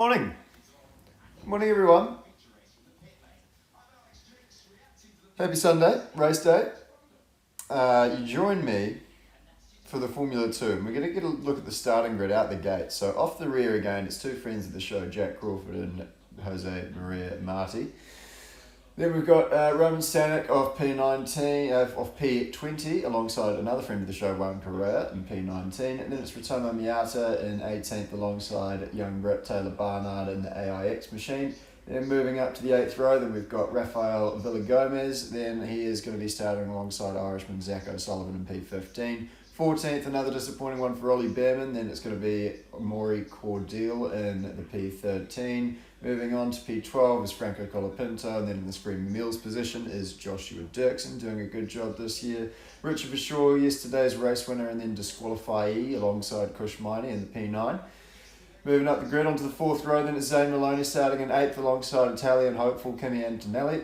Morning. Morning, everyone. Happy Sunday, race day. You join me for the Formula 2, and we're going to get a look at the starting grid out the gate. So off the rear again, it's two friends of the show, Jack Crawford and Jose Maria Marti. Then we've got Roman Stanek of P19, of P20, alongside another friend of the show, Juan Correa, in P19. And then it's Ritomo Miata in 18th, alongside young Brit Taylor Barnard in the AIX machine. Then moving up to the 8th row, then we've got Rafael Villagomez. Then he is going to be starting alongside Irishman Zach O'Sullivan in P15. 14th, another disappointing one for Ollie Behrman. Then it's going to be Maury Cordeal in the P13. Moving on to P12 is Franco Colapinto, and then in the Screaming Meals position is Joshua Dirksen, doing a good job this year. Richard Verschoor, yesterday's race winner, and then disqualifiee alongside Kush Miney in the P9. Moving up the grid onto the 4th row, then it's Zane Maloney starting in 8th alongside Italian hopeful Kimi Antonelli,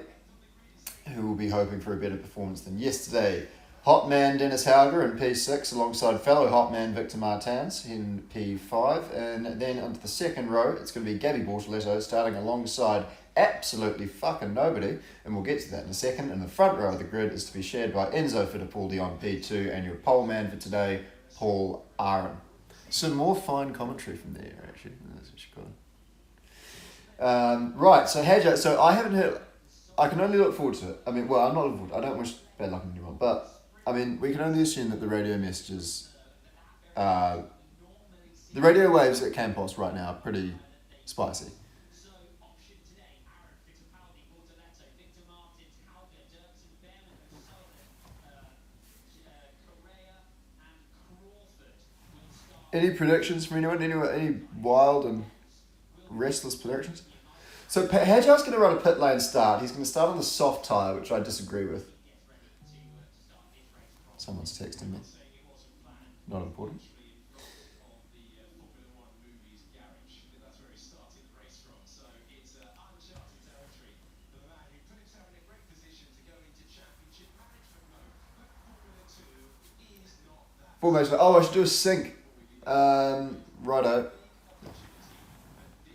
who will be hoping for a better performance than yesterday. Hot man Dennis Hauger in P6 alongside fellow hot man Victor Martins in P5. And then onto the 2nd row, it's going to be Gabby Bortoletto starting alongside absolutely fucking nobody. And we'll get to that in a second. And the front row of the grid is to be shared by Enzo Fittipaldi on P2 and your pole man for today, Paul Aaron. Some more fine commentary from there, actually. That's what you got. Right, so Hadja, so I haven't heard, I can only look forward to it. I mean, well, I'm not looking forward, I don't wish bad luck on anyone, but I mean, we can only assume that the radio messages, the radio waves at Campos right now are pretty spicy. Any predictions from anyone? Any wild and restless predictions? So Hadjar's going to run a pit lane start. He's going to start on the soft tyre, which I disagree with. Someone's texting me. Not important. Formation. Oh, I should do a sync. Righto.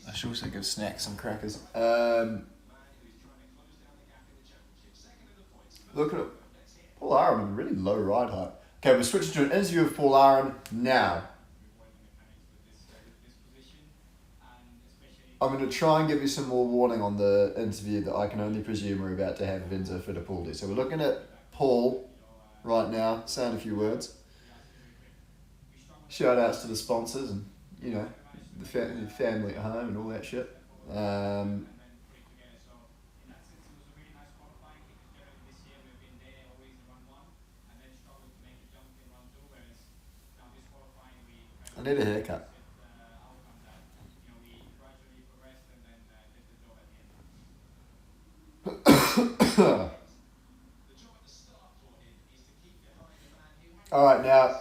I should also give snacks and crackers. Look at it. Paul Aaron with a really low ride height. Okay, we're switching to an interview with Paul Aaron now. I'm going to try and give you some more warning on the interview that I can only presume we're about to have with Enzo Fittipaldi. So we're looking at Paul right now, saying a few words. Shout outs to the sponsors and, you know, the family at home and all that shit. I need a haircut. Alright, now,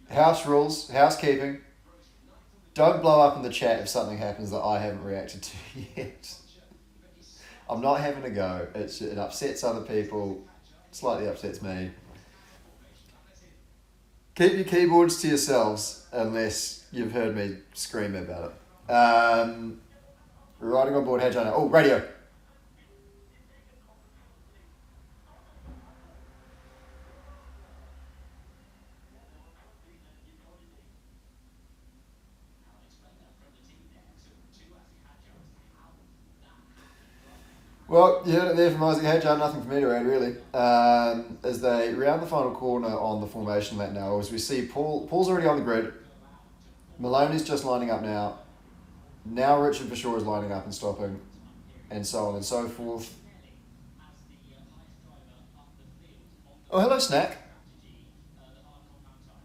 house rules, housekeeping. Don't blow up in the chat if something happens that I haven't reacted to yet. I'm not having a go. It upsets other people, slightly upsets me. Keep your keyboards to yourselves unless you've heard me scream about it. We're riding on board Hadjana. Oh, radio. Well, you heard it there from Isaac Hadjar, nothing for me to add really. As they round the final corner on the formation lap now, as we see Paul's already on the grid. Maloney's just lining up now. Now Richard Verschoor is lining up and stopping, and so on and so forth. Oh, hello, Snack.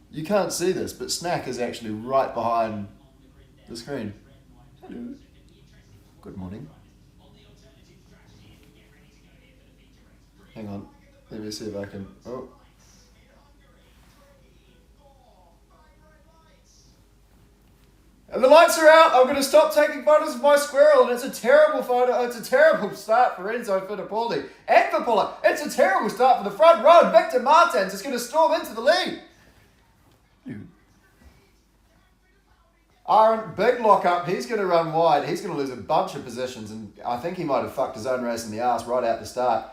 You can't see this, but Snack is actually right behind the screen. Hello. Good morning. Hang on, let me see if I can, oh. And the lights are out, I'm going to stop taking photos of my squirrel, and it's a terrible photo, it's a terrible start for Enzo Fittipaldi. And for Paula, it's a terrible start for the front row, and Victor Martins is going to storm into the lead. Aaron, big lock up. He's going to run wide. He's going to lose a bunch of positions, and I think he might have fucked his own race in the arse right out the start.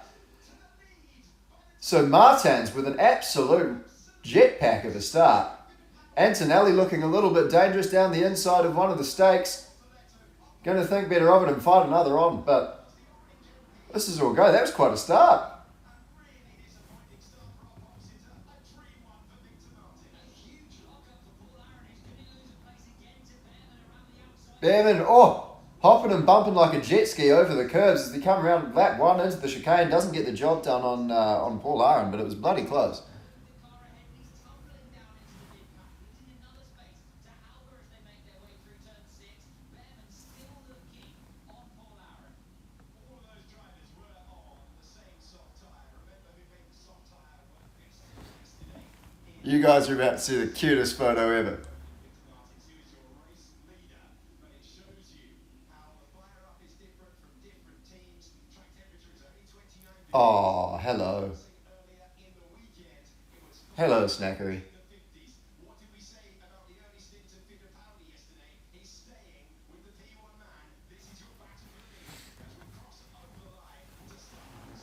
So Martins with an absolute jetpack at the start. Antonelli looking a little bit dangerous down the inside of one of the stakes. Going to think better of it and fight another on, but this is all go. That was quite a start. Behrman, hopping and bumping like a jet ski over the curves as they come around lap one into the chicane. Doesn't get the job done on Paul Aaron, but it was bloody close. You guys are about to see the cutest photo ever. Oh, hello. Hello, Snackery.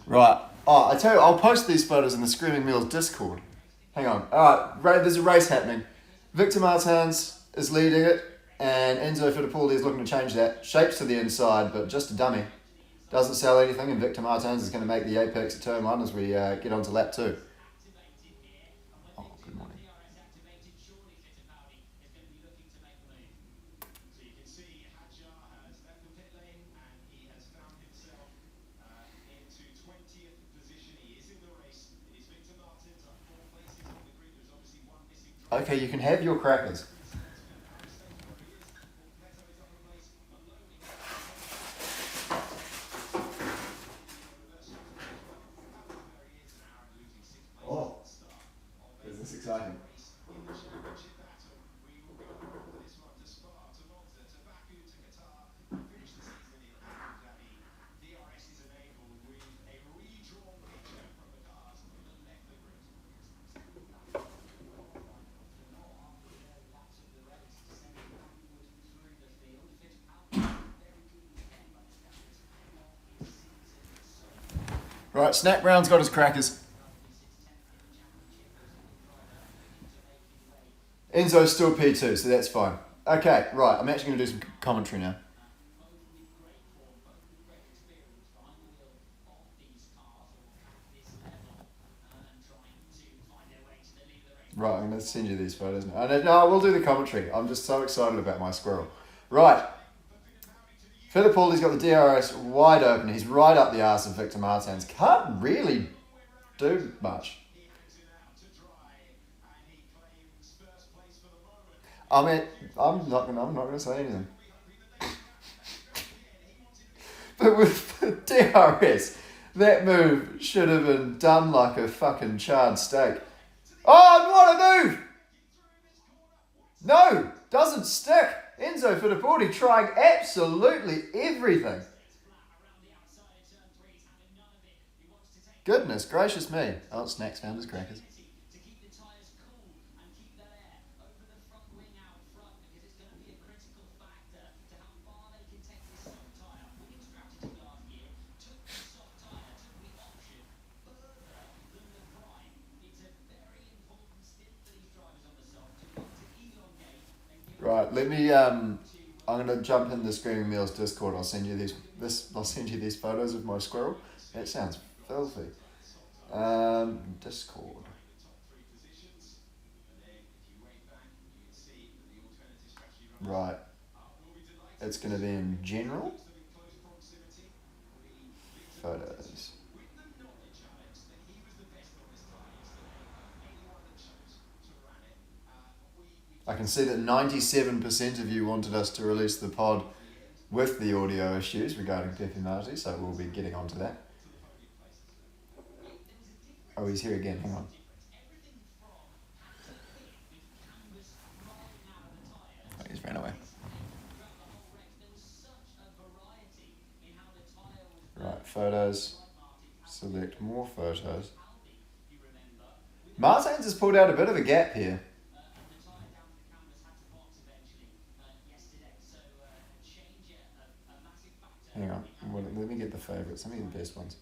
Right. Oh, I tell you, I'll post these photos in the Screaming Meals Discord. Hang on. Alright, there's a race happening. Victor Martins is leading it, and Enzo Fittipaldi is looking to change that. Shapes to the inside, but just a dummy. Doesn't sell anything, and Victor Martins is going to make the apex at turn one as we get on to lap two. Oh, good morning. Okay, you can have your crackers. Oh, is this exciting? Right, Snack Brown's got his crackers. Enzo's still P2, so that's fine. Okay, right, I'm actually going to do some commentary now. Right, I'm going to send you these photos now. No, we'll do the commentary. I'm just so excited about my squirrel. Right. Fittipaldi's got the DRS wide open. He's right up the arse of Victor Martins. Can't really do much. I mean, I'm not going to say anything. But with the DRS, that move should have been done like a fucking charred steak. Oh, what a move! No, doesn't stick. Enzo Fittipaldi trying absolutely everything. Goodness gracious me. Oh, Snacks found his crackers. Right, let me. I'm gonna jump in the Screaming Meals Discord. I'll send you these photos of my squirrel. That sounds filthy. Discord. Right. It's gonna be in general. Photos. I can see that 97% of you wanted us to release the pod with the audio issues regarding Pepe Marti, so we'll be getting onto that. Oh, he's here again, hang on. Oh, he's ran away. Right, photos. Select more photos. Martins has pulled out a bit of a gap here. Hang on. Let me get the favourites. Let me get the best ones.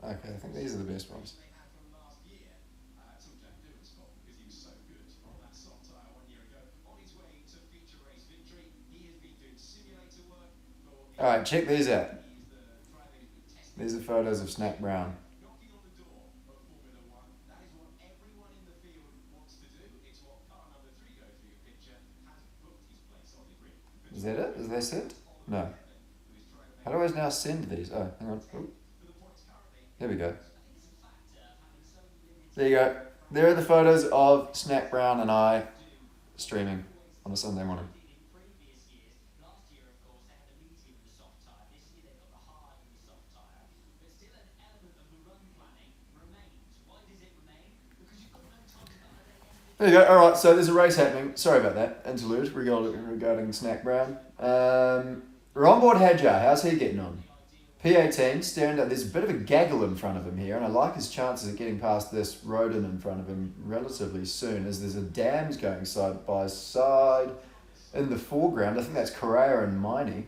Okay, I think these are the best ones. Alright, check these out. These are photos of Snack Brown. Is that it? Is they sent? No. How do I now send these? Oh, hang on. Ooh. There we go. There you go. There are the photos of Snack Brown and I streaming on a Sunday morning. There you go. All right, so there's a race happening. Sorry about that interlude regarding Snack Brown. We're on board Hadjar. How's he getting on? P18, staring at. There's a bit of a gaggle in front of him here, and I like his chances of getting past this rodent in front of him relatively soon, as there's a dams going side by side in the foreground. I think that's Correa and Miney.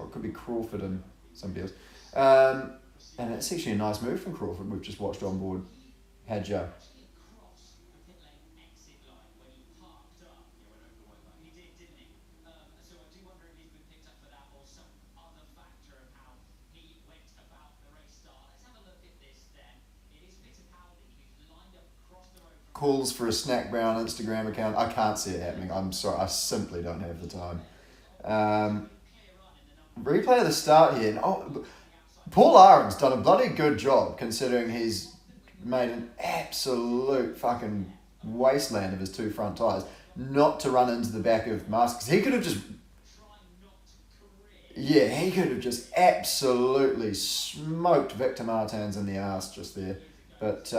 Or it could be Crawford and somebody else. And it's actually a nice move from Crawford. We've just watched on board Hadjar. Calls for a Snack Brown Instagram account. I can't see it happening. I'm sorry. I simply don't have the time. Replay of the start here. Oh, Paul Aron's done a bloody good job considering he's made an absolute fucking wasteland of his two front tyres not to run into the back of Mars. Because he could have just... Yeah, he could have just absolutely smoked Victor Martins in the arse just there. But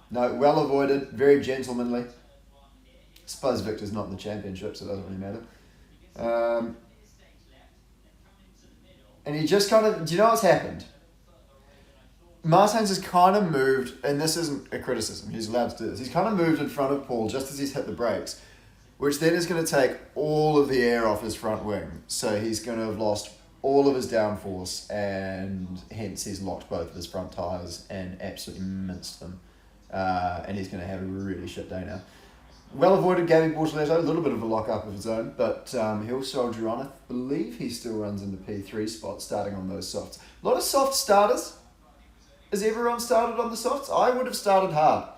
no, well avoided, very gentlemanly. I suppose Victor's not in the championship, so it doesn't really matter. And he just kind of... Do you know what's happened? Martins has kind of moved, and this isn't a criticism, he's allowed to do this. He's kind of moved in front of Paul just as he's hit the brakes, which then is going to take all of the air off his front wing. So he's going to have lost all of his downforce, and hence he's locked both of his front tyres and absolutely minced them. And he's going to have a really shit day now. Well avoided Gabby Bortoletto, a little bit of a lock-up of his own, but he'll soldier on. I believe he still runs in the P3 spot, starting on those softs. A lot of soft starters. Has everyone started on the softs? I would have started hard.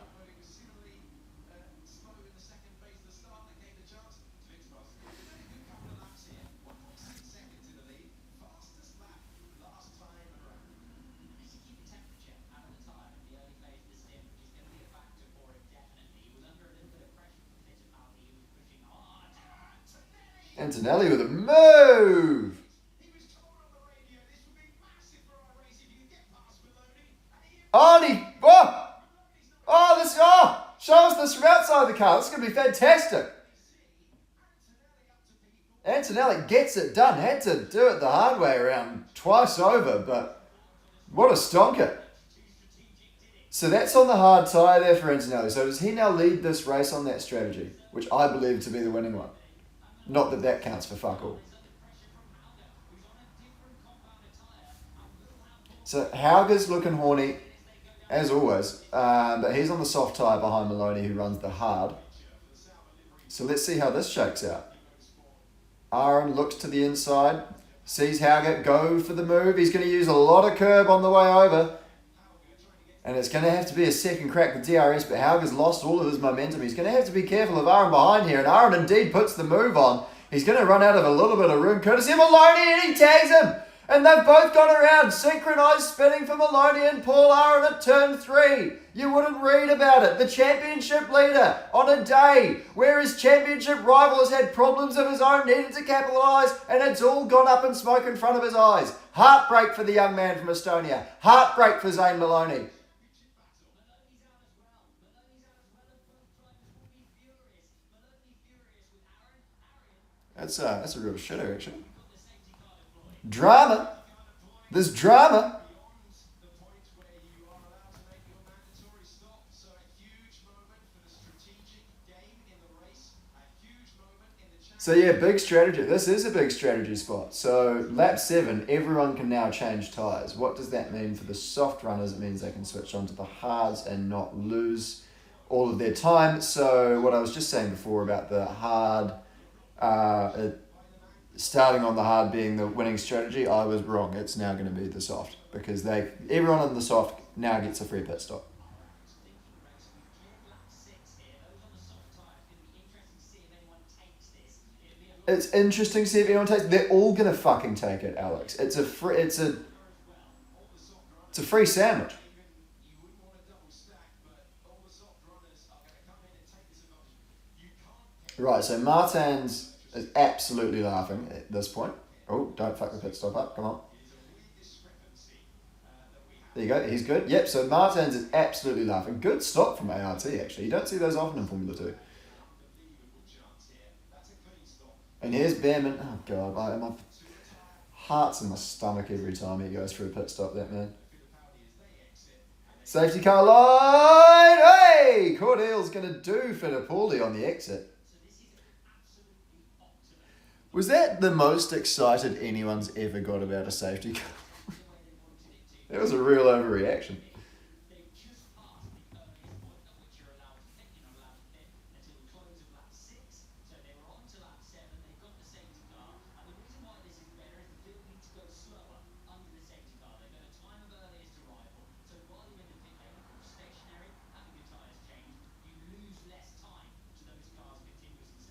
Antonelli with a move! Show us this from outside the car. This is going to be fantastic. Antonelli gets it done. Had to do it the hard way around twice over, but what a stonker. So that's on the hard tyre there for Antonelli. So does he now lead this race on that strategy, which I believe to be the winning one? Not that that counts for fuck all. So Hauger's looking horny, as always, but he's on the soft tyre behind Maloney, who runs the hard. So let's see how this shakes out. Aaron looks to the inside, sees Hauger go for the move. He's going to use a lot of curb on the way over. And it's going to have to be a second crack with DRS, but Hauger's lost all of his momentum. He's going to have to be careful of Aaron behind here, and Aaron indeed puts the move on. He's going to run out of a little bit of room, courtesy of Maloney, and he tags him. And they've both gone around, synchronised spinning for Maloney and Paul Aaron at turn 3. You wouldn't read about it. The championship leader on a day where his championship rival has had problems of his own, needed to capitalise, and it's all gone up in smoke in front of his eyes. Heartbreak for the young man from Estonia. Heartbreak for Zane Maloney. That's a real shitter, actually. Drama. There's drama. So yeah, big strategy. This is a big strategy spot. So lap 7, everyone can now change tyres. What does that mean for the soft runners? It means they can switch on to the hards and not lose all of their time. So what I was just saying before about the hard, starting on the hard being the winning strategy, I was wrong. It's now going to be the soft because everyone on the soft now gets a free pit stop. It's interesting to see if anyone takes it. They're all going to fucking take it, Alex. It's a free sandwich. Right, so Martins is absolutely laughing at this point. Oh, don't fuck the pit stop up. Come on. There you go. He's good. Yep, so Martins is absolutely laughing. Good stop from ART, actually. You don't see those often in Formula 2. And here's Behrman. Oh, God. My heart's in my stomach every time he goes for a pit stop, that man. Safety car line! Hey! Cordell's going to do Fittipaldi on the exit. Was that the most excited anyone's ever got about a safety car? That was a real overreaction.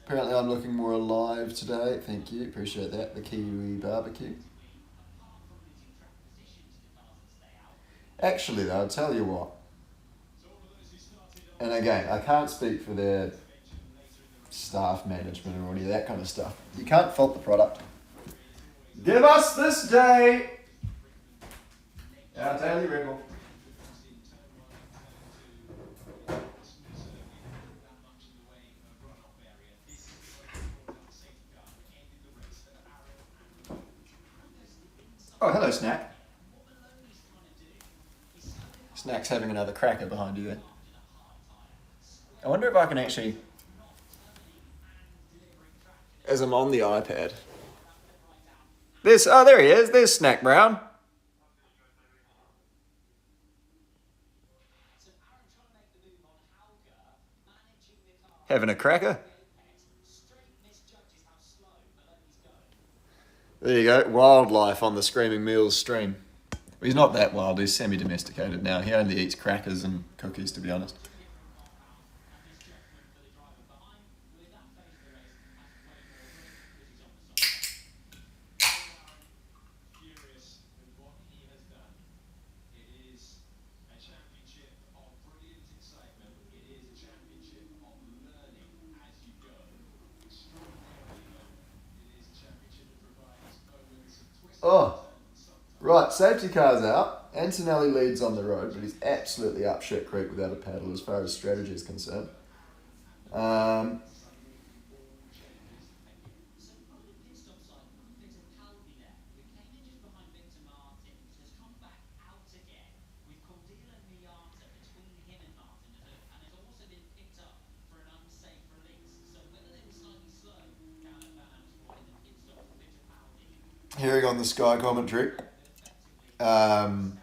Apparently I'm looking more alive today. Thank you. Appreciate that. The Kiwi barbecue. Actually, though, I'll tell you what. And again, I can't speak for their staff management or any of that kind of stuff. You can't fault the product. Give us this day our daily record. Oh, hello, Snack. Snack's having another cracker behind you there. I wonder if I can actually, as I'm on the iPad. There he is. There's Snack Brown. Having a cracker. There you go. Wildlife on the Screaming Meals stream. Well, he's not that wild. He's semi-domesticated now. He only eats crackers and cookies, to be honest. Oh, right, safety car's out. Antonelli leads on the road, but he's absolutely up shit creek without a paddle as far as strategy is concerned. Hearing on the Sky commentary, I'm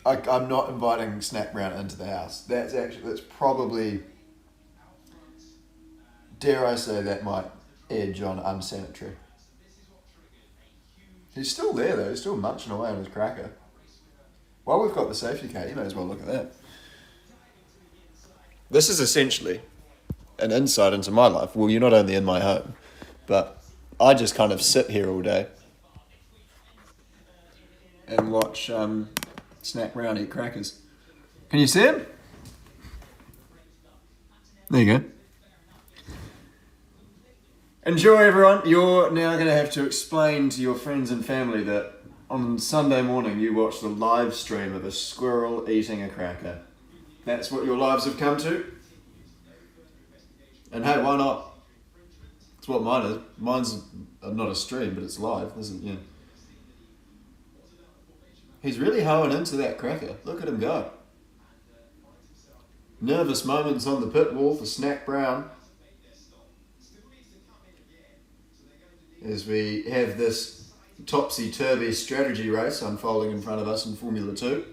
not inviting Snack Brown into the house. That's probably, dare I say, that might edge on unsanitary. He's still there though. He's still munching away on his cracker. While we've got the safety car, you may as well look at that. This is essentially an insight into my life. Well, you're not only in my home, but I just kind of sit here all day and watch Snack Brown eat crackers. Can you see him? There you go. Enjoy, everyone. You're now going to have to explain to your friends and family that on Sunday morning you watched the live stream of a squirrel eating a cracker. That's what your lives have come to. And hey, why not? It's what mine is. Mine's not a stream, but it's live. Yeah. He's really hoeing into that cracker. Look at him go. Nervous moments on the pit wall for Snack Brown. As we have this topsy-turvy strategy race unfolding in front of us in Formula 2.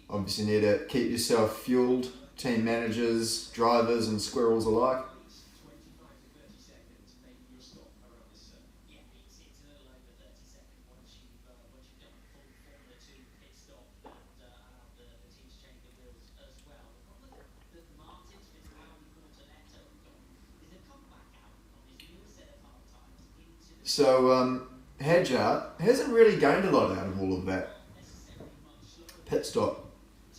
Obviously need to keep yourself fueled, team managers, drivers and squirrels alike. So Hadjar hasn't really gained a lot out of all of that pit stop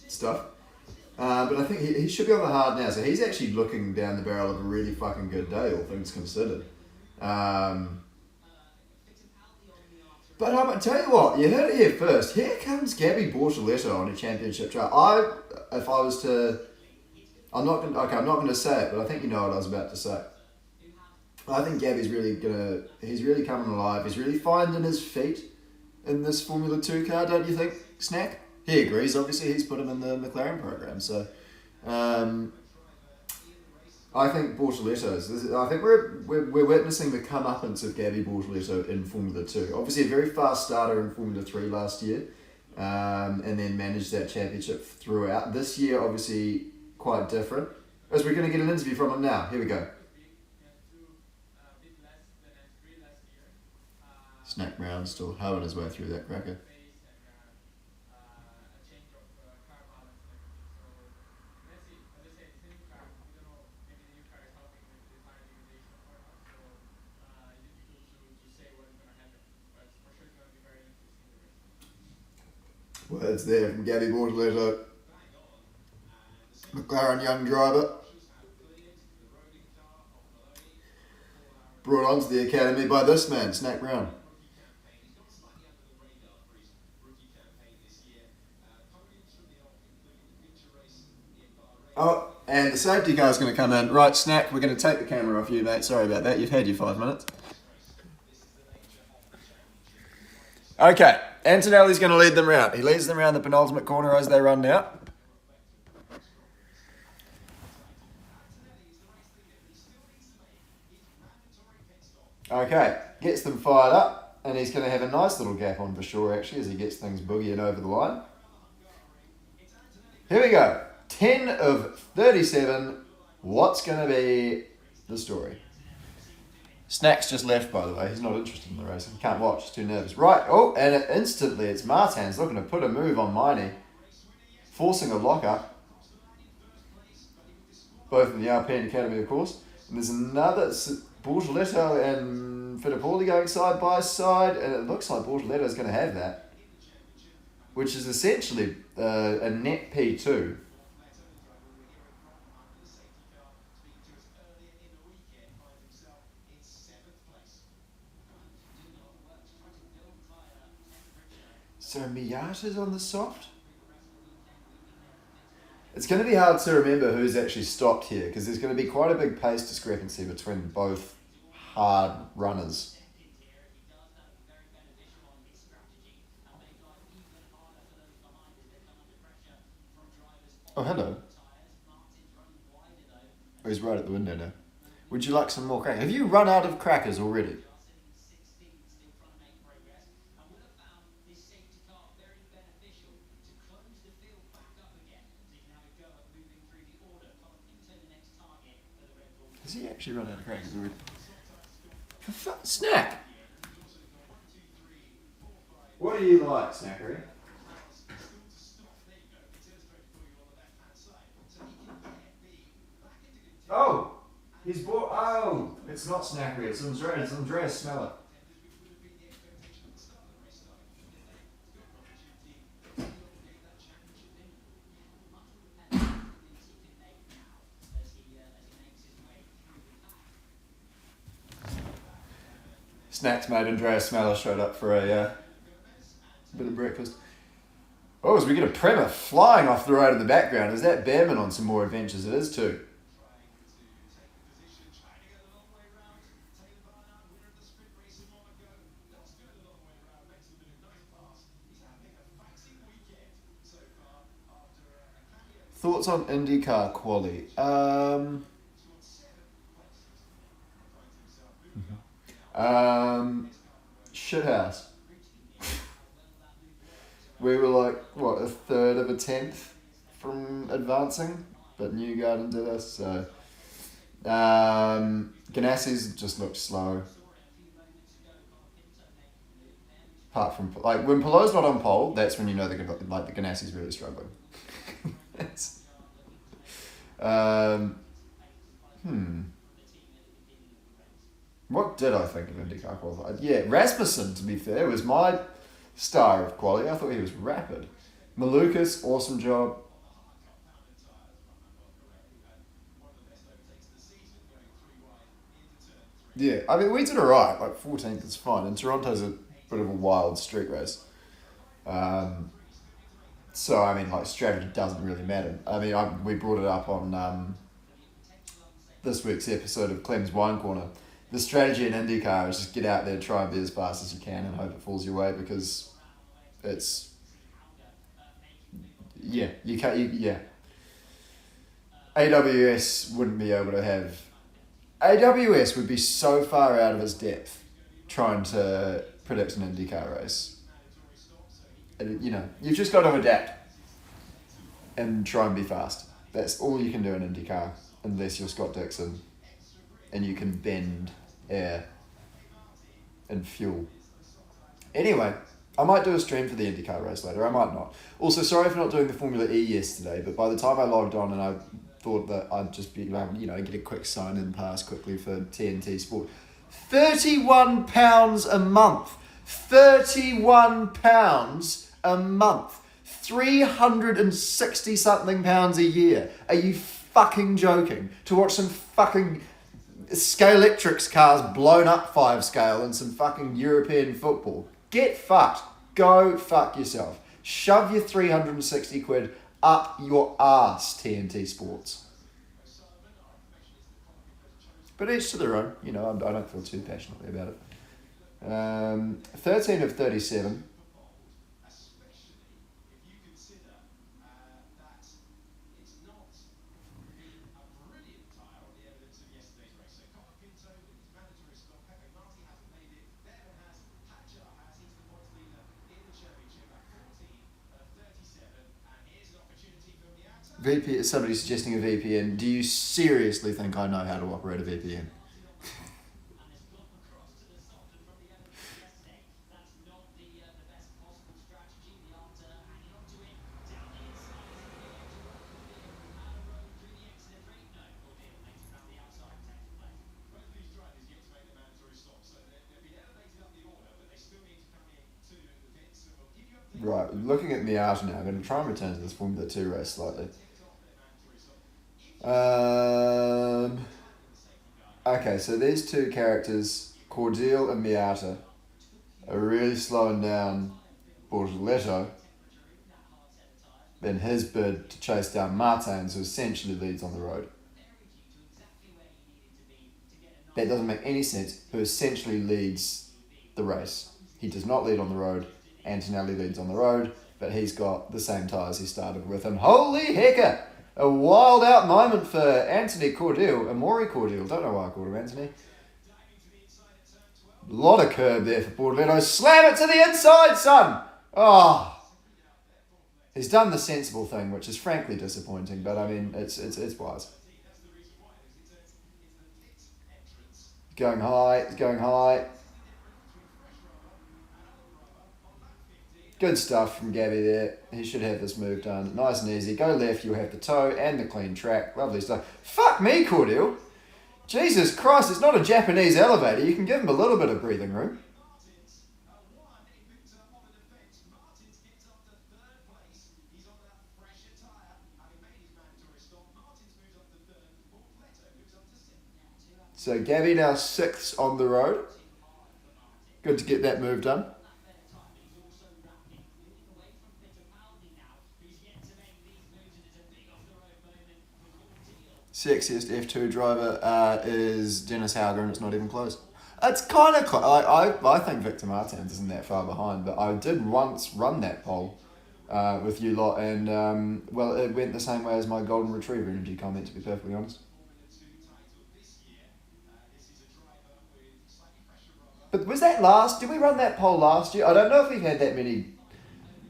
stuff. But I think he should be on the hard now. So he's actually looking down the barrel of a really fucking good day, all things considered. But I tell you what, you heard it here first. Here comes Gabby Bortoletto on a championship track. I'm not going to say it, but I think you know what I was about to say. I think Gabby's he's really coming alive. He's really finding his feet in this Formula 2 car, don't you think, Snack? He agrees, obviously. He's put him in the McLaren program. So, I think I think we're witnessing the comeuppance of Gabby Bortoletto in Formula 2. Obviously a very fast starter in Formula 3 last year, and then managed that championship throughout. This year, obviously, quite different. As we're going to get an interview from him now. Here we go. Snack Brown still hoeing his way through that cracker. Words there from Gabby Bortoletto, McLaren young driver. Brought onto the academy by this man, Snack Brown. Oh, and the safety car's going to come in. Right, Snack, we're going to take the camera off you, mate. Sorry about that. You've had your 5 minutes. Okay, Antonelli's going to lead them round. He leads them around the penultimate corner as they run now. Okay, gets them fired up, and he's going to have a nice little gap on for sure, actually, as he gets things boogieing over the line. Here we go. 10 of 37. What's going to be the story? Snack's just left, by the way. He's not interested in the race. He can't watch. He's too nervous. Right. Oh, and instantly it's Martin's looking to put a move on Miney. Forcing a lockup. Both in the Alpine Academy, of course. And there's another Bortoletto and Fittipaldi going side by side. And it looks like Bortoletto's going to have that. Which is essentially a net P2. So Miata's on the soft? It's going to be hard to remember who's actually stopped here because there's going to be quite a big pace discrepancy between both hard runners. Oh, hello. Oh, he's right at the window now. Would you like some more crackers? Have you run out of crackers already? Has he actually run out of crackers already? Snack! What do you like, Snackery? Oh! He's bought. Oh! It's not Snackery, it's Andreas Smeller. Snacks mate Andreas Smeller showed up for a bit of breakfast. Oh, as we get a Prema flying off the road in the background. Is that Behrman on some more adventures? It is too. Thoughts on IndyCar quali? Shithouse. We were like, what, a third of a tenth from advancing, but Newgarden did us, so... Ganassi's just looked slow. Apart from, like, when Pillow's not on pole, that's when you know the Ganassi's really struggling. um, What did I think of IndyCar qualified? Yeah, Rasmussen, to be fair, was my star of quality. I thought he was rapid. Malukas, awesome job. Yeah, I mean, we did alright. Like, 14th is fine. And Toronto's a bit of a wild street race. So, I mean, like, strategy doesn't really matter. I mean, we brought it up on this week's episode of Clem's Wine Corner. The strategy in IndyCar is just get out there, try and be as fast as you can and hope it falls your way because it's... Yeah, you can't... yeah. AWS wouldn't be able to have... AWS would be so far out of its depth trying to predict an IndyCar race. And, you've just got to adapt and try and be fast. That's all you can do in IndyCar, unless you're Scott Dixon and you can bend air and fuel. Anyway, I might do a stream for the IndyCar race later. I might not. Also, sorry for not doing the Formula E yesterday, but by the time I logged on and I thought that I'd just be, get a quick sign-in pass quickly for TNT Sport. £31 a month. £31 a month. 360 something pounds a year. Are you fucking joking? To watch some fucking Scalextrics cars blown up 5 scale and some fucking European football. Get fucked. Go fuck yourself. Shove your 360 quid up your ass, TNT Sports. But each to their own. I don't feel too passionately about it. 13 of 37. VP, somebody suggesting a VPN. Do you seriously think I know how to operate a VPN? Right, looking at Miata now, I'm going to try and return to this Formula 2 race slightly. Okay, so these two characters, Cordeal and Miata, are really slowing down Bortoletto in his bid to chase down Martins, who essentially leads on the road. That doesn't make any sense, who essentially leads the race. He does not lead on the road. Antonelli leads on the road, but he's got the same tyres he started with. And holy hecker! A wild out moment for Anthony Cordeal. Amaury Cordeal. Don't know why I called him Anthony. Lot of curb there for Bortoletto. Slam it to the inside, son! Oh! He's done the sensible thing, which is frankly disappointing, but I mean, it's wise. Going high. Good stuff from Gabby there. He should have this move done. Nice and easy. Go left, you'll have the toe and the clean track. Lovely stuff. Fuck me, Cordeal. Jesus Christ, it's not a Japanese elevator. You can give him a little bit of breathing room. So Gabby now 6th on the road. Good to get that move done. Sexiest F2 driver is Dennis Hauger, and it's not even close. It's kind of close. I think Victor Martins isn't that far behind, but I did once run that poll with you lot, and well, it went the same way as my golden retriever energy comment, to be perfectly honest. But was that last? Did we run that poll last year? I don't know if we've had that many.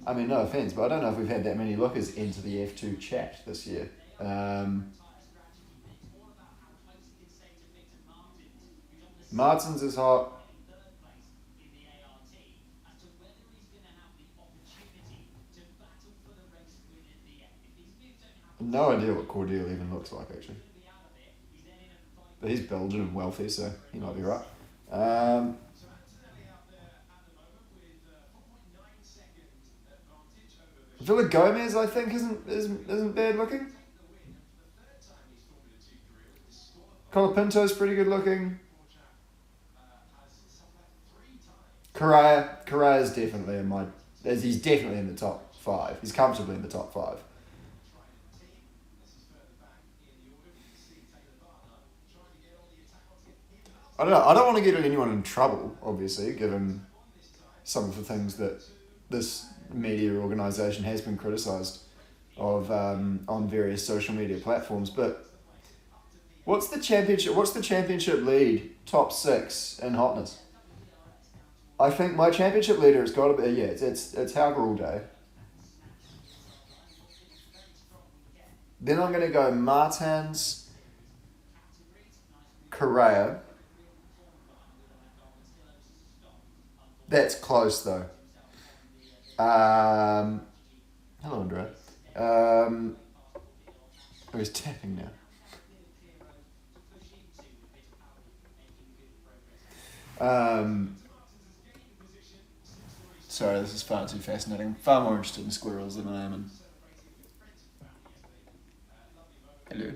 I mean, no offense, but I don't know if we've had that many lookers into the F2 chat this year. Martins is hot. No idea what Cordeal even looks like, actually. But he's Belgian and wealthy, so he might be right. Villa Gomez, I think, isn't bad looking. Colapinto's pretty good looking. Correa is definitely he's definitely in the top 5. He's comfortably in the top 5. I don't know. I don't want to get anyone in trouble, obviously, given some of the things that this media organisation has been criticised of on various social media platforms. But what's the championship? What's the championship lead? Top 6 in hotness. I think my championship leader has got to be it's Hauger all day. Then I'm going to go Martins, Correa. That's close though. Hello, Andrea. He's tapping now. Sorry, this is far too fascinating. I'm far more interested in squirrels than I am in. Hello.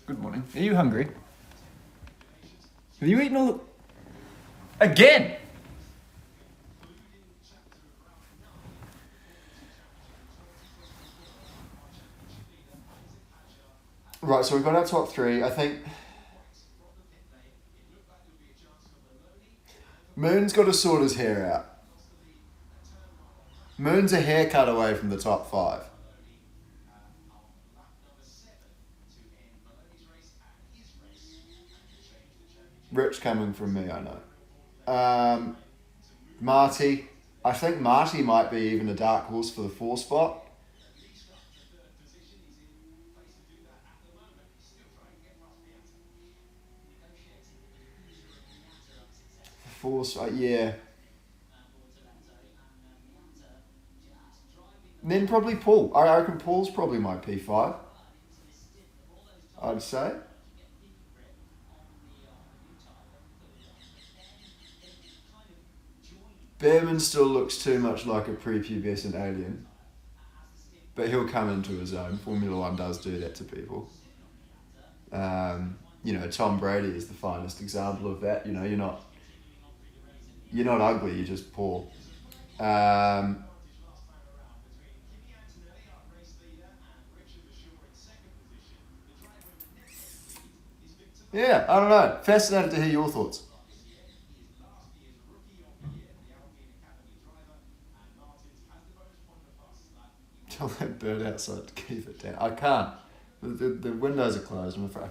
Good morning. Are you hungry? Have you eaten all... Again! Right, so we've got our top 3. I think... Moon's got to sort his hair out. Moon's a haircut away from the top 5. Rich coming from me, I know. Marty. I think Marty might be even a dark horse for the 4 spot. Yeah. And then probably Paul. I reckon Paul's probably my P5. I'd say. Behrman still looks too much like a prepubescent alien. But he'll come into his own. Formula 1 does do that to people. Tom Brady is the finest example of that. You're not ugly, you're just poor. Yeah, I don't know. Fascinated to hear your thoughts. Tell that bird outside to keep it down. I can't. The windows are closed, I'm afraid.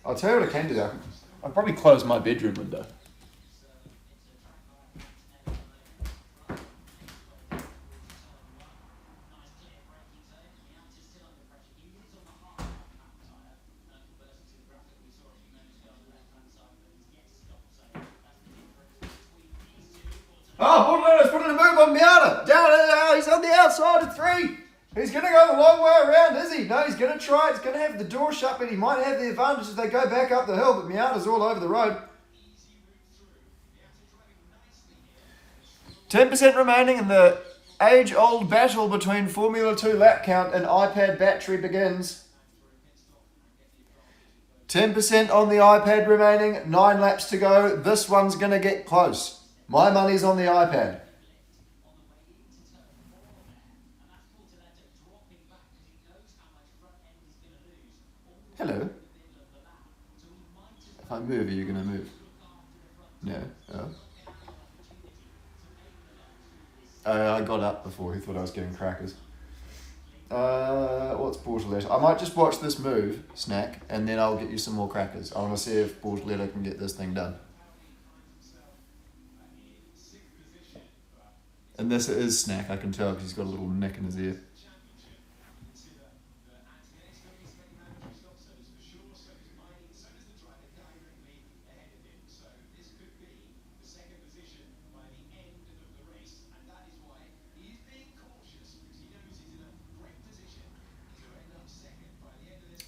I'll tell you what I can do. I'll probably close my bedroom window. Oh, Bordelino's putting a move on Miata. Down, he's on the outside of 3. He's going to go the long way around, is he? No, he's going to try. He's going to have the door shut, but he might have the advantage as they go back up the hill, but Miata's all over the road. 10% remaining and the age-old battle between Formula 2 lap count and iPad battery begins. 10% on the iPad remaining, 9 laps to go. This one's going to get close. My money's on the iPad. Hello. If I move, are you going to move? No. Oh. I got up before. He thought I was getting crackers. What's Bortoletta? I might just watch this move, Snack, and then I'll get you some more crackers. I want to see if Bortoletta can get this thing done. And this is Snack, I can tell because he's got a little nick in his ear.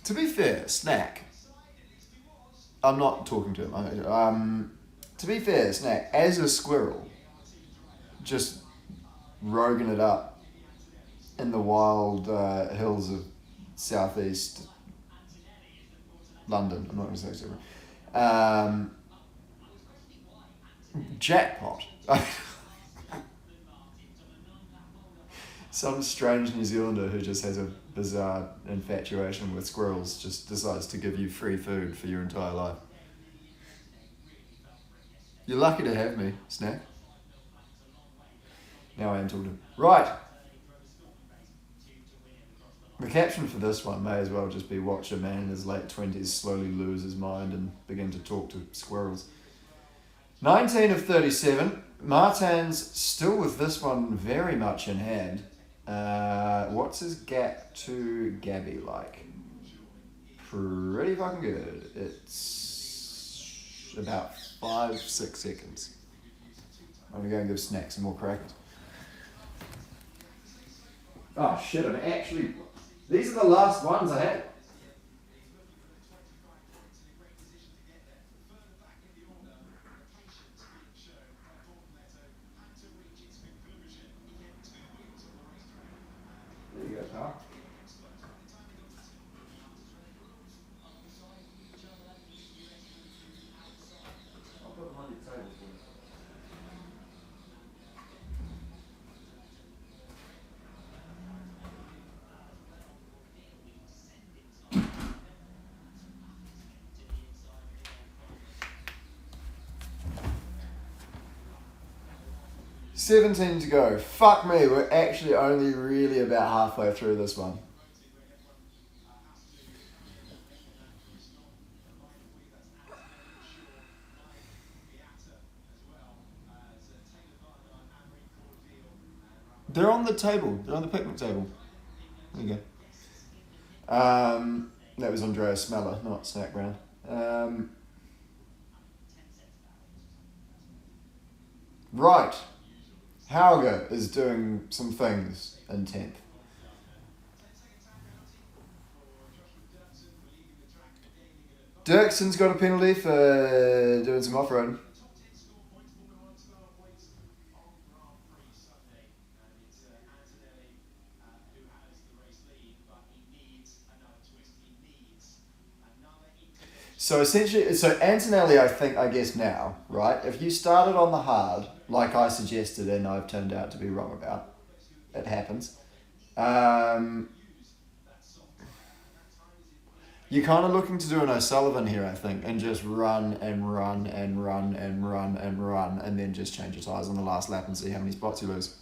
To be fair, Snack, I'm not talking to him. To be fair, Snack, as a squirrel, just roguing it up in the wild hills of southeast London. I'm not going to say so. Jackpot. Some strange New Zealander who just has a bizarre infatuation with squirrels just decides to give you free food for your entire life. You're lucky to have me, Snack. Now I am talking. Right. The caption for this one may as well just be watch a man in his late 20s slowly lose his mind and begin to talk to squirrels. 19 of 37. Martin's still with this one very much in hand. What's his gap to Gabby like? Pretty fucking good. It's about 5-6 seconds. I'm going to go and give Snack some more crackers. Oh shit, I'm actually... These are the last ones I had. There you go, pal. I'll put them on your table for you. $17 to go. Fuck me, we're actually only really about halfway through this one. They're on the table. They're on the picnic table. There you go. That was Andreas Smeller, not Snack Brown. Right. Hauger is doing some things in 10th. Dirkson's got a penalty for doing some off-road. So essentially, Antonelli, I guess now, right? If you started on the hard, like I suggested and I've turned out to be wrong about, it happens. You're kind of looking to do an O'Sullivan here, I think, and just run and run and run and run and run and then just change your tyres on the last lap and see how many spots you lose.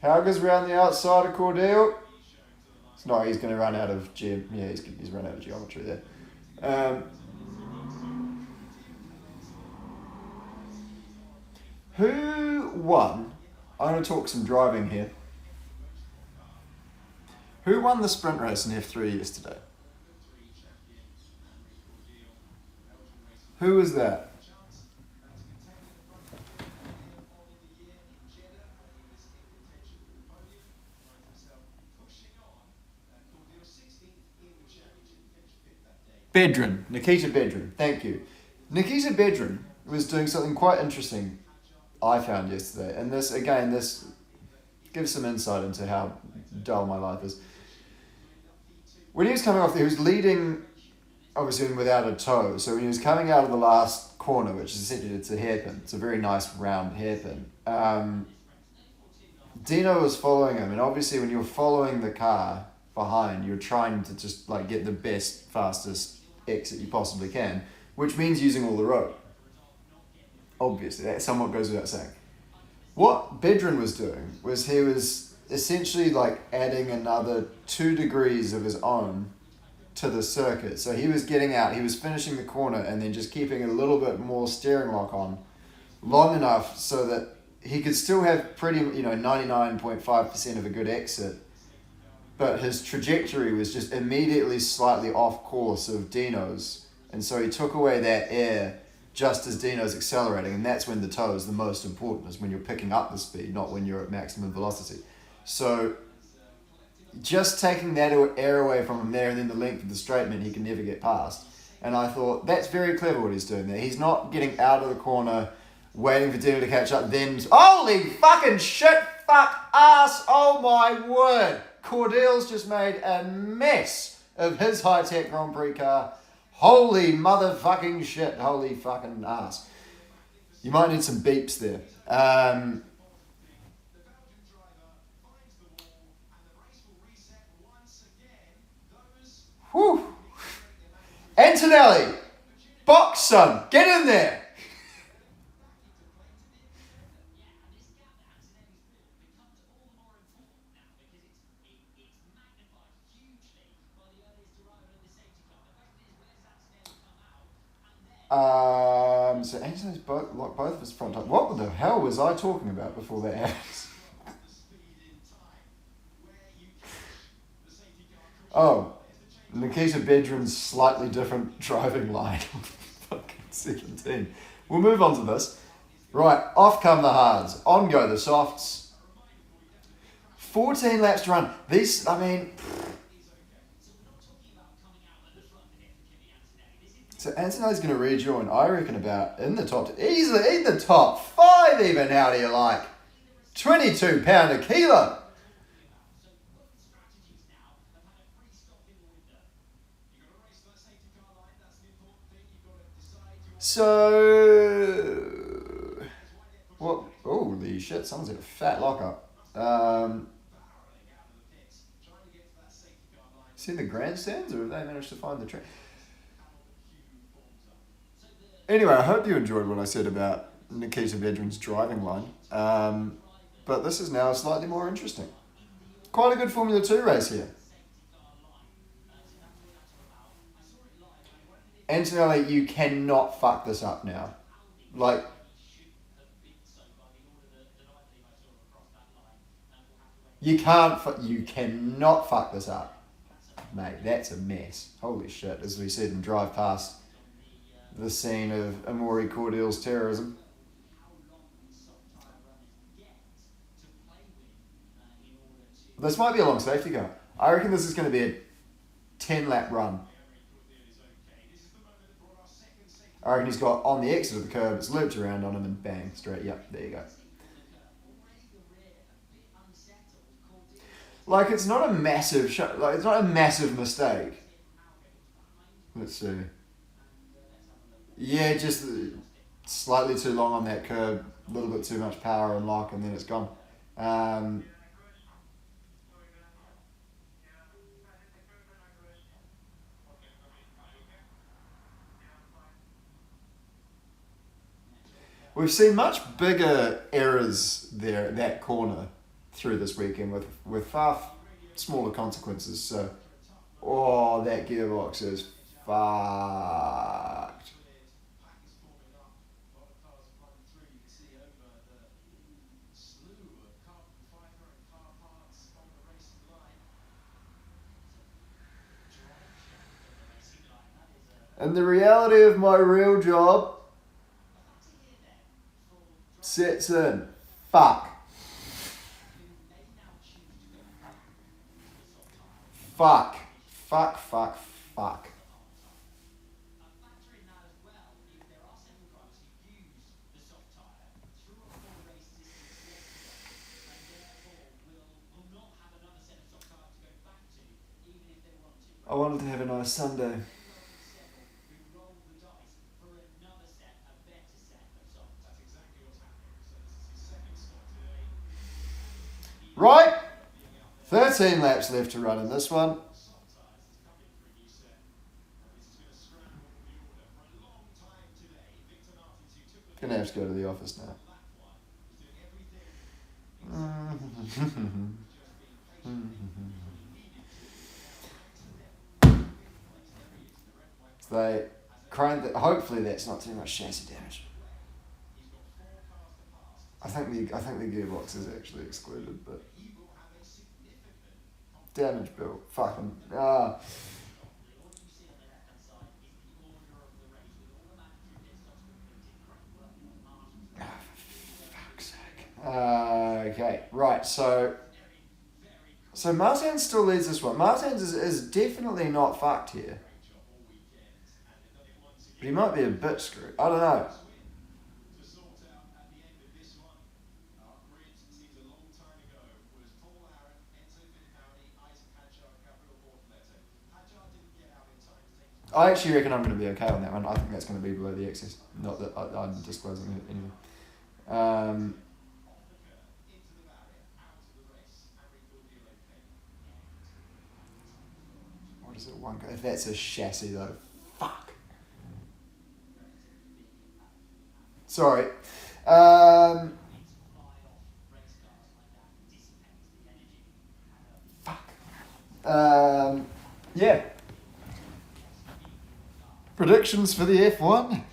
Hauger's round the outside of Cordell. No, he's going to run out of he's run out of geometry there. Who won? I'm going to talk some driving here. Who won the sprint race in F3 yesterday? Who was that? Nikita Bedrin, thank you. Nikita Bedrin was doing something quite interesting I found yesterday. And this gives some insight into how dull my life is. When he was coming off, he was leading, obviously without a toe. So when he was coming out of the last corner, which is essentially, it's a hairpin. It's a very nice round hairpin. Dino was following him. And obviously when you're following the car behind, you're trying to just like get the best, fastest exit you possibly can, which means using all the road. Obviously, that somewhat goes without saying. What Bedrin was doing was he was essentially like adding another 2 degrees of his own to the circuit. So he was getting out, he was finishing the corner and then just keeping a little bit more steering lock on long enough so that he could still have pretty, 99.5% of a good exit. But his trajectory was just immediately slightly off course of Dino's. And so he took away that air just as Dino's accelerating. And that's when the toe is the most important, is when you're picking up the speed, not when you're at maximum velocity. So just taking that air away from him there and then the length of the straight meant he can never get past. And I thought, that's very clever what he's doing there. He's not getting out of the corner, waiting for Dino to catch up, then, holy fucking shit, fuck ass, oh my word. Cordell's just made a mess of his high-tech Grand Prix car. Holy motherfucking shit, holy fucking ass. You might need some beeps there. Whew. Antonelli, box son, get in there. So Antonelli's both of his front tires. What the hell was I talking about before that happened? Oh, Nikita Bedrin's slightly different driving line. Fucking 17. We'll move on to this. Right, off come the hards. On go the softs. 14 laps to run. These, so Antonelli's going to rejoin, I reckon, about in the top, easily in the top 5 even, how do you like? 22 pound a kilo. So, what? Holy shit! Someone's got a fat lockup. See the grandstands, or have they managed to find the track? Anyway, I hope you enjoyed what I said about Nikita Bedrin's driving line. But this is now slightly more interesting. Quite a good Formula 2 race here. Antonelli, you cannot fuck this up now. Like, you cannot fuck this up. Mate, that's a mess. Holy shit, as we see them drive past the scene of Amaury Cordell's terrorism. This might be a long safety car. I reckon this is going to be a 10-lap run. I reckon he's got on the exit of the curb, it's looped around on him and bang, straight, yep, there you go. Like, it's not a massive it's not a massive mistake. Let's see. Yeah, just slightly too long on that curb, a little bit too much power and lock, and then it's gone. We've seen much bigger errors there at that corner through this weekend with far smaller consequences. So, that gearbox is fucked. And the reality of my real job sets in. Fuck. Fuck. Fuck, fuck, fuck. I wanted to have a nice Sunday. Right, 13 laps left to run in this one. Gonna have to go to the office now. They craned that. Hopefully, that's not too much chassis damage. I think the gearbox is actually excluded, but damage bill. Fucking fuck's sake. Okay, right. So Martins still leads this one. Martins is definitely not fucked here. But he might be a bit screwed. I don't know. I actually reckon I'm going to be okay on that one. I think that's going to be below the excess. Not that I'm disclosing anything. What is it? One. If that's a chassis though, fuck. Sorry. Fuck. Yeah. Predictions for the F1?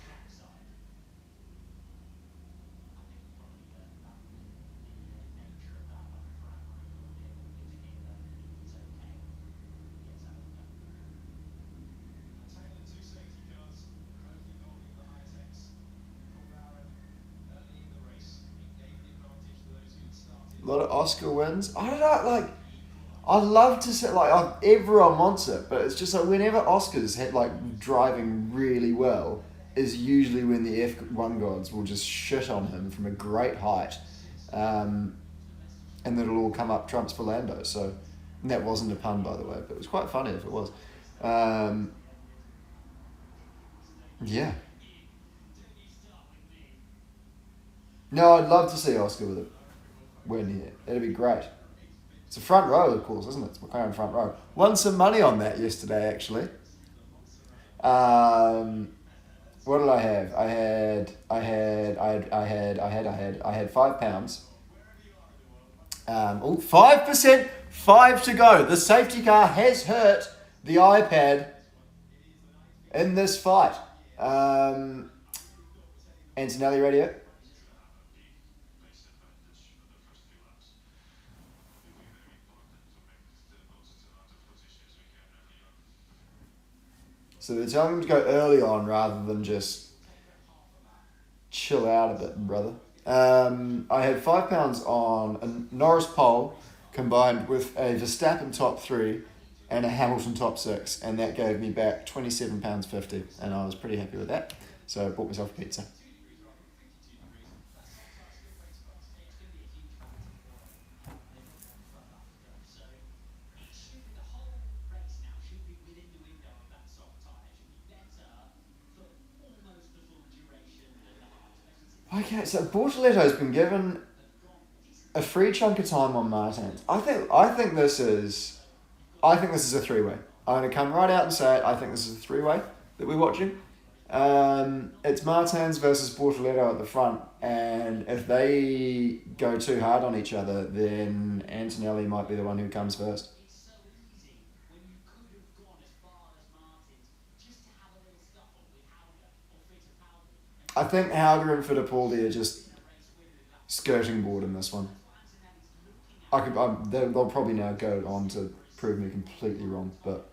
A lot of Oscar wins. I don't know, like, I'd love to say, like, everyone wants it, but it's just like whenever Oscars had, like, driving really well, is usually when the F1 gods will just shit on him from a great height. And then it'll all come up trumps for Lando. So, and that wasn't a pun, by the way, but it was quite funny if it was. Yeah. No, I'd love to see Oscar with a win here. That'd be great. It's a front row, of course, isn't it? It's McLaren front row. Won some money on that yesterday, actually. What did I have? I had £5. 5%, 5 to go. The safety car has hurt the iPad in this fight. Antonelli radio. So they're telling him to go early on rather than just chill out a bit, brother. I had £5 on a Norris pole combined with a Verstappen top 3 and a Hamilton top 6, and that gave me back £27.50, and I was pretty happy with that. So I bought myself a pizza. Okay, so Bortoletto's been given a free chunk of time on Martins. I think this is a three-way. I'm going to come right out and say it. I think this is a three-way that we're watching. It's Martins versus Bortoletto at the front, and if they go too hard on each other, then Antonelli might be the one who comes first. I think Hauger and Fittipaldi are just skirting board in this one. They'll probably now go on to prove me completely wrong, but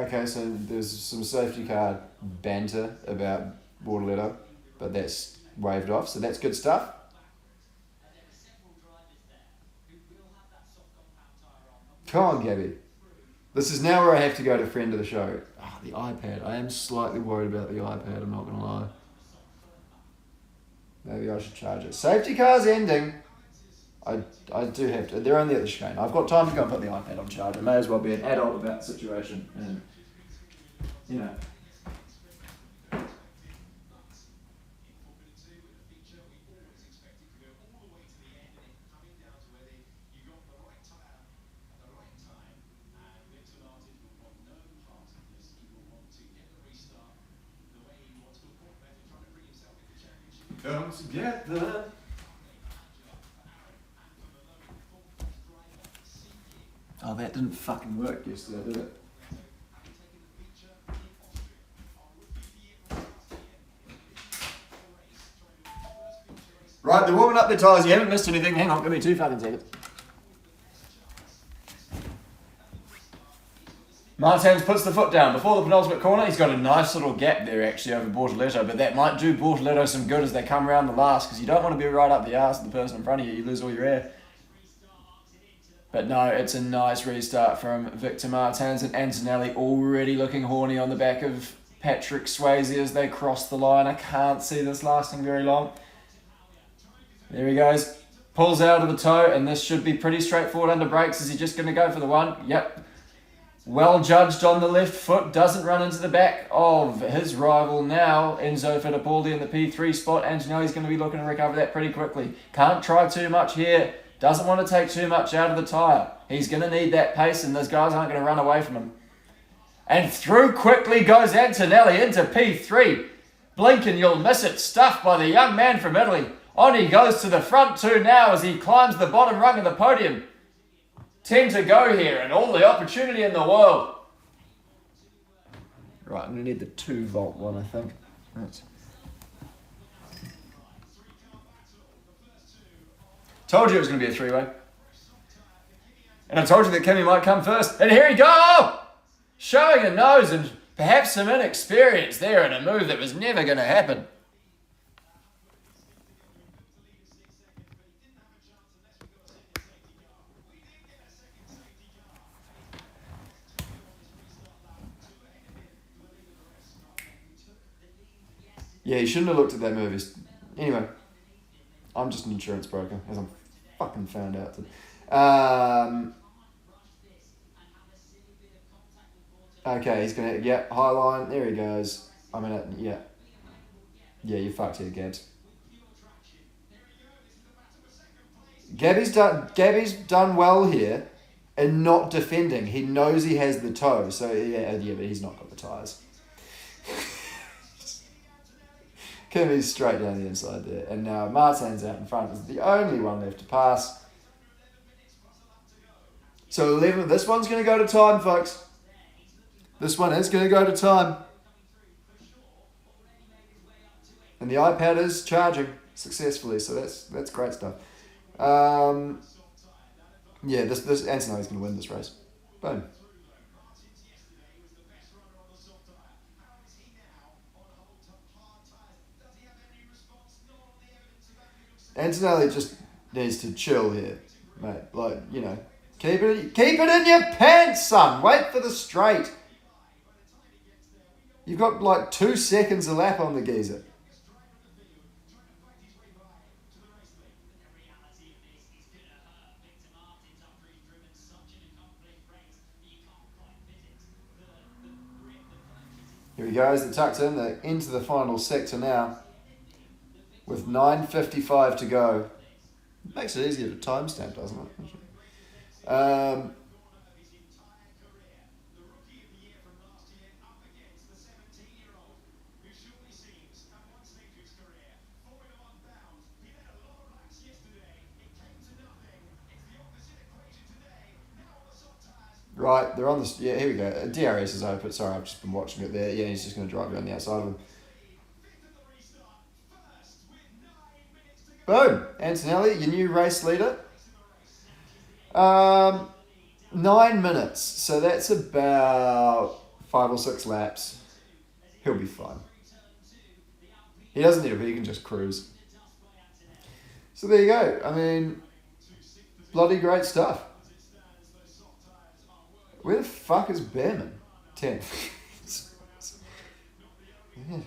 Okay, so there's some safety car banter about Bortoletto, but that's waved off, so that's good stuff. Come on, Gabby. This is now where I have to go to friend of the show. Oh, the iPad. I am slightly worried about the iPad, I'm not going to lie. Maybe I should charge it. Safety car's ending. I do have to. They're only at the chicane. I've got time to go and put the iPad on charge. I may as well be an adult about the situation. And, you know. Come together. Oh, that didn't fucking work yesterday, did it? Right, they're warming up their tyres. You haven't missed anything. Hang on, give me 2 fucking seconds. Martins puts the foot down before the penultimate corner. He's got a nice little gap there actually over Bortoletto, but that might do Bortoletto some good as they come around the last, because you don't want to be right up the arse of the person in front of you. You lose all your air. But no, it's a nice restart from Victor Martins, and Antonelli already looking horny on the back of Patrick Swayze as they cross the line. I can't see this lasting very long. There he goes. Pulls out of the toe, and this should be pretty straightforward under brakes. Is he just going to go for the one? Yep. Well judged on the left foot. Doesn't run into the back of his rival now, Enzo Fittipaldi in the P3 spot. Antonelli's going to be looking to recover that pretty quickly. Can't try too much here. Doesn't want to take too much out of the tyre. He's going to need that pace, and those guys aren't going to run away from him. And through quickly goes Antonelli into P3. Blink and you'll miss it. Stuffed by the young man from Italy. On he goes to the front two now as he climbs the bottom rung of the podium. 10 to go here, and all the opportunity in the world. Right, I'm going to need the 2-volt one, I think. That's... Told you it was going to be a 3-way. And I told you that Kimmy might come first. And here he goes! Showing a nose and perhaps some inexperience there in a move that was never going to happen. Yeah, he shouldn't have looked at that movie. Anyway, I'm just an insurance broker, as I'm fucking found out. Okay, he's going to, high line, there he goes. I mean, yeah. Yeah, you fucked here, Gabs. Gabby's done well here in not defending. He knows he has the toe, so yeah, but he's not got the tyres. Kimmy's straight down the inside there. And now Martin's out in front. Is the only one left to pass. So 11. This one's going to go to time, folks. This one is going to go to time. And the iPad is charging successfully. So that's great stuff. Yeah, this Antonelli's going to win this race. Boom. Antonelli just needs to chill here, mate. Like, you know, keep it in your pants, son. Wait for the straight. You've got like 2 seconds a lap on the geezer. Here he goes. They're tucked in. They're into the final sector now. With 9:55 to go. It makes it easier to timestamp, doesn't it? Right, they're on the... Yeah, here we go. DRS is open. Sorry, I've just been watching it there. Yeah, he's just going to drive around the outside of him. Boom! Antonelli, your new race leader. 9 minutes. So that's about 5 or 6 laps. He'll be fine. He doesn't need it, but he can just cruise. So there you go. I mean, bloody great stuff. Where the fuck is Behrman? 10. Yeah.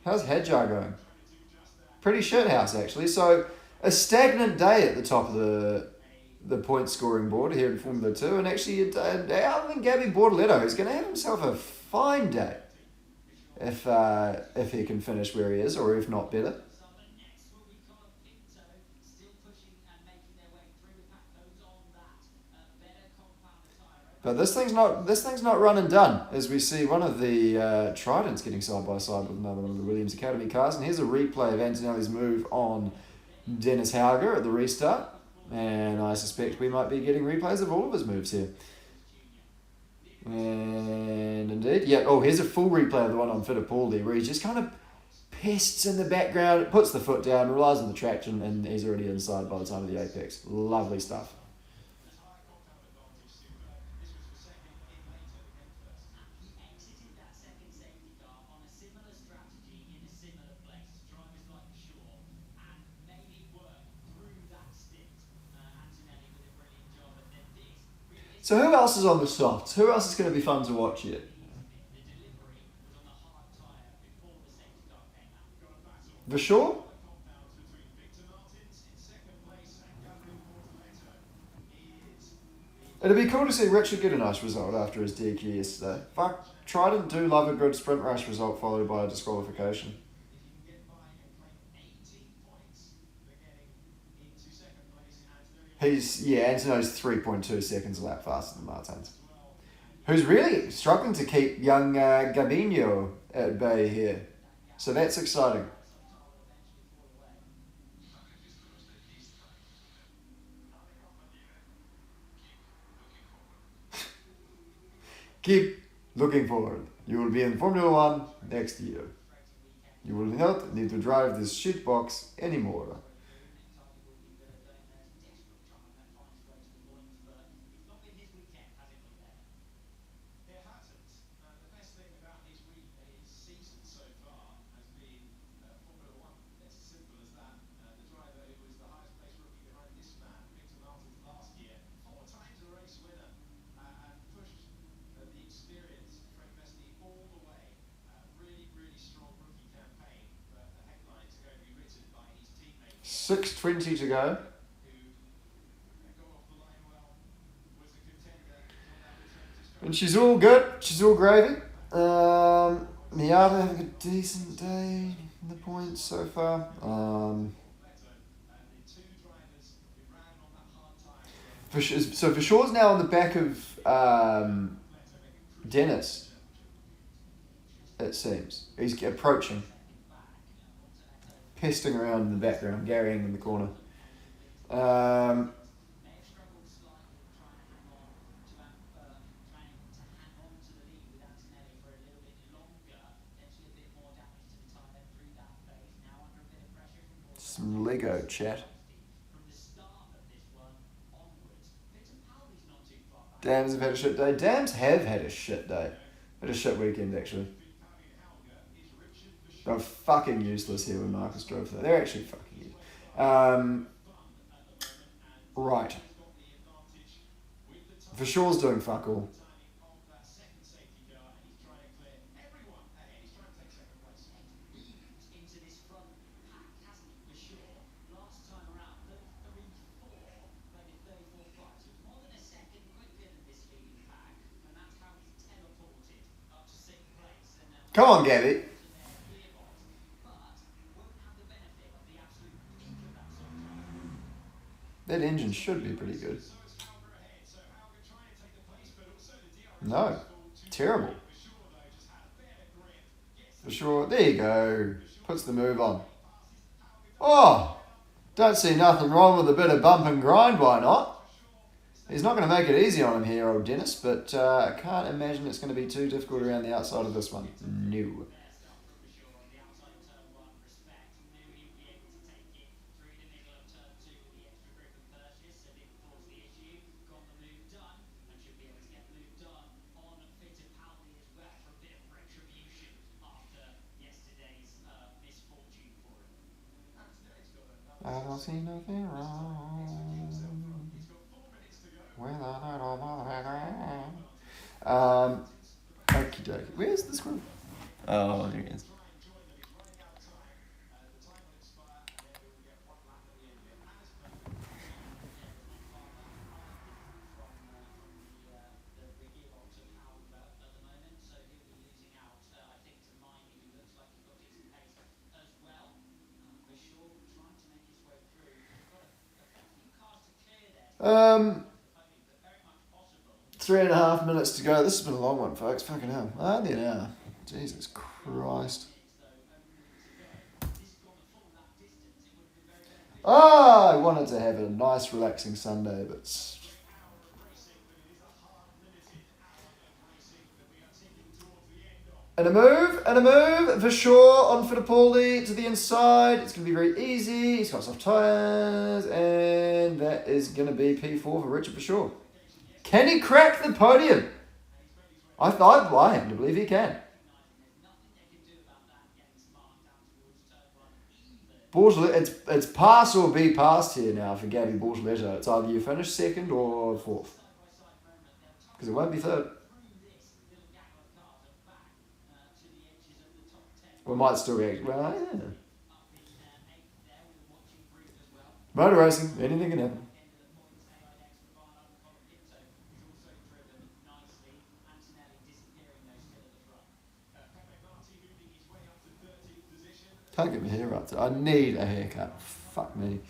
How's Hadjar going? Pretty shit house, actually. So, a stagnant day at the top of the point scoring board here in Formula 2. And actually, other than Gabby Bortoletto, who's going to have himself a fine day if he can finish where he is, or if not better. But this thing's not run and done, as we see one of the Tridents getting side by side with another one of the Williams Academy cars. And here's a replay of Antonelli's move on Dennis Hauger at the restart. And I suspect we might be getting replays of all of his moves here. And indeed, yeah. Oh, here's a full replay of the one on Fittipaldi, where he just kind of pests in the background, puts the foot down, relies on the traction, and he's already inside by the time of the apex. Lovely stuff. So who else is on the softs? Who else is going to be fun to watch here? Vachon? It'd be cool to see Richard get a nice result after his DQ yesterday. Fuck, Trident do love a good sprint race result followed by a disqualification. Antonio's 3.2 seconds a lap faster than Martin's. Who's really struggling to keep young Gabinho at bay here. So that's exciting. Keep looking forward. You will be in Formula 1 next year. You will not need to drive this shitbox anymore. .620 to go. And she's all good. She's all gravy. Miata having a decent day in the points so far. So Vachon's now on the back of Dennis, it seems. He's approaching. Pesting around in the background, Garying in the corner. Some Lego chat. Dams have had a shit day. Dams have had a shit day. Had a shit weekend, actually. They're fucking useless here when Marcus drove there. They're actually fucking useless. Right. Vachon's doing fuck all. Come on, Gabby. That engine should be pretty good. No. Terrible. For sure. There you go. Puts the move on. Oh! Don't see nothing wrong with a bit of bump and grind, why not? He's not going to make it easy on him here, old Dennis, but I can't imagine it's going to be too difficult around the outside of this one. No. see nothing wrong with a little motherfucker. Okie dokie. Where's the squirrel? Oh, there he is. Um, 3.5 minutes to go. This has been a long one, folks. Fucking hell. Hardly an hour. Jesus Christ. I wanted to have a nice, relaxing Sunday, but and a move. For sure, on Fittipaldi to the inside. It's going to be very easy. He's got soft tyres, and that is going to be P4 for Richard for sure. Can he crack the podium? I happen to believe he can. It's pass or be passed here now for Gabby Bortoletto. It's either you finish second or fourth. Because it won't be third. We might still react. Well, yeah. Motor racing, anything can happen. Can't get my hair up. I need a haircut. Fuck me.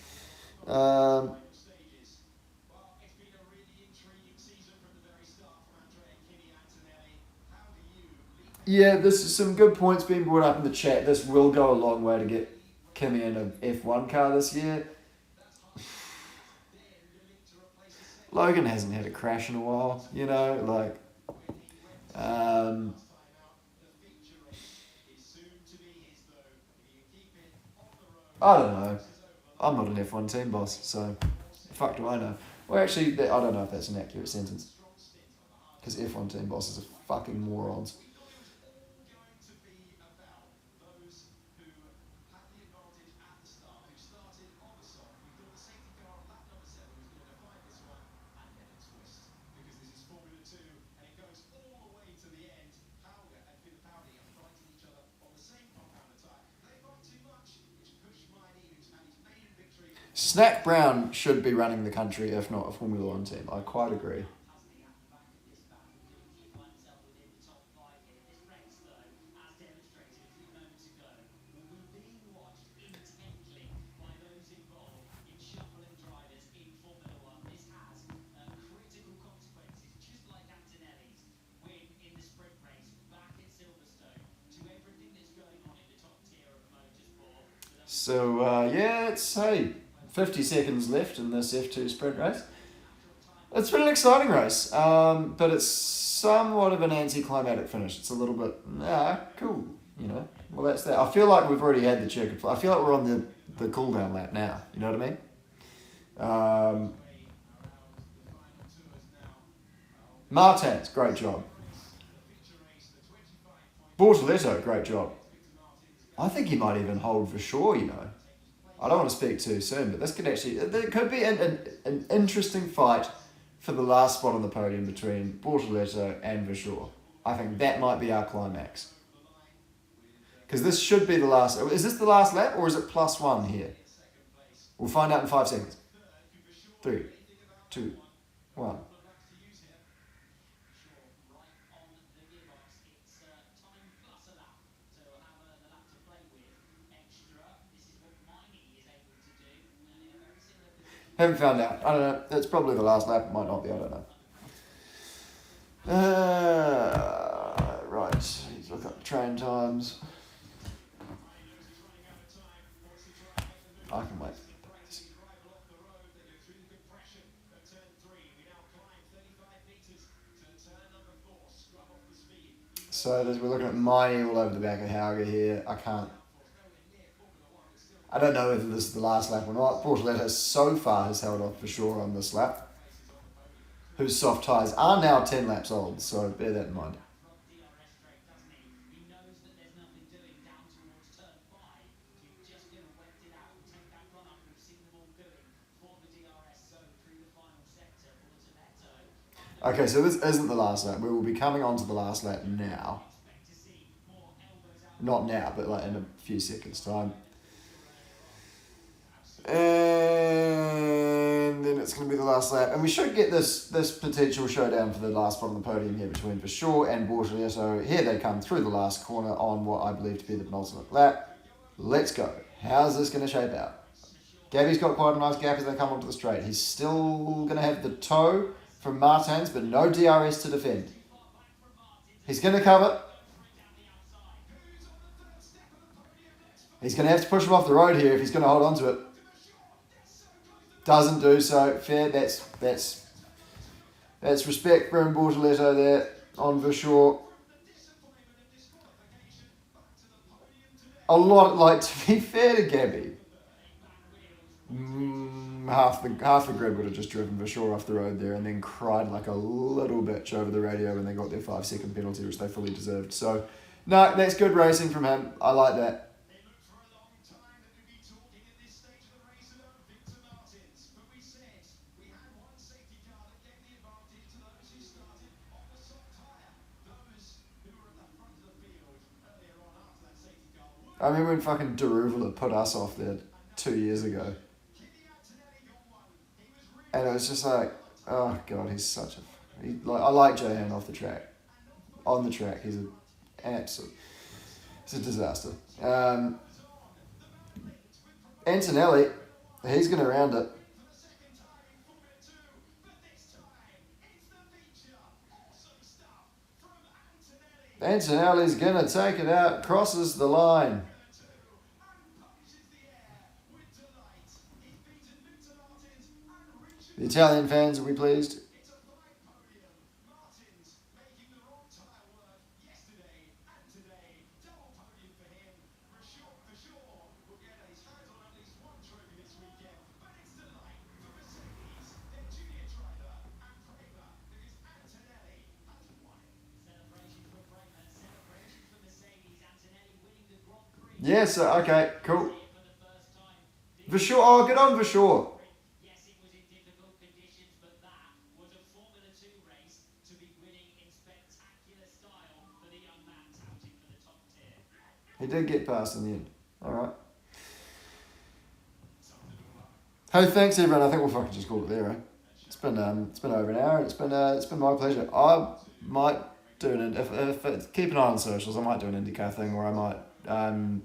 Yeah, this is some good points being brought up in the chat. This will go a long way to get Kimi in an F1 car this year. Logan hasn't had a crash in a while, you know, like... I don't know. I'm not an F1 team boss, so fuck do I know. Well, actually, I don't know if that's an accurate sentence. Because F1 team bosses are fucking morons. Snack Brown should be running the country, if not a Formula One team. I quite agree. So, yeah, it's, hey, 50 seconds left in this F2 sprint race. It's been an exciting race, but it's somewhat of an anticlimactic finish. It's a little bit, cool, you know. Well, that's that. I feel like we've already had the checkered flag. I feel like we're on the cool-down lap now, you know what I mean? Martins, great job. Bortoletto, great job. I think he might even hold for sure, you know. I don't want to speak too soon, but this could actually... There could be an interesting fight for the last spot on the podium between Bortoletto and Vershaw. I think that might be our climax. Because this should be the last... Is this the last lap, or is it +1 here? We'll find out in 5 seconds. 3, 2, 1... Haven't found out. I don't know. It's probably the last lap. It might not be. I don't know. Right. Let's look up train times. I can wait. So we're looking at Miney all over the back of Hauger here. I don't know whether this is the last lap or not. Bortoletto so far has held off for sure on this lap. Whose soft tyres are now 10 laps old, so bear that in mind. Okay, so this isn't the last lap. We will be coming on to the last lap now. Not now, but like in a few seconds' time. And then it's going to be the last lap. And we should get this potential showdown for the last spot on the podium here between Verschoor and Borgelia. So here they come through the last corner on what I believe to be the penultimate lap. Let's go. How's this going to shape out? Gabby's got quite a nice gap as they come onto the straight. He's still going to have the toe from Martins, but no DRS to defend. He's going to cover. He's going to have to push him off the road here if he's going to hold on to it. Doesn't do so. Fair. That's respect for Bortoletto there on Verschoor. A lot, like, to be fair to Gabby, half the grid would have just driven Verschoor off the road there and then cried like a little bitch over the radio when they got their 5-second penalty, which they fully deserved. So, no, that's good racing from him. I like that. I remember when fucking Deruvela put us off there 2 years ago. And it was just like, oh god, he's such a... I like Jahan off the track. On the track, he's an absolute... It's a disaster. Antonelli, he's going to round it. Antonelli's going to take it out, crosses the line. The Italian fans will be pleased. Yes, okay, cool. Verschoor, oh, good on Verschoor. He did get past in the end. Alright. Hey, thanks everyone. I think we'll fucking just call it there, right? It's been over an hour. It's been my pleasure. I might do keep an eye on socials. I might do an IndyCar thing where I might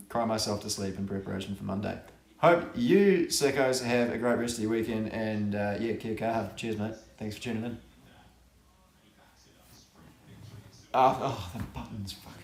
cry myself to sleep in preparation for Monday. Hope you sickos have a great rest of your weekend, and kia kaha. Cheers, mate. Thanks for tuning in. The button's fucking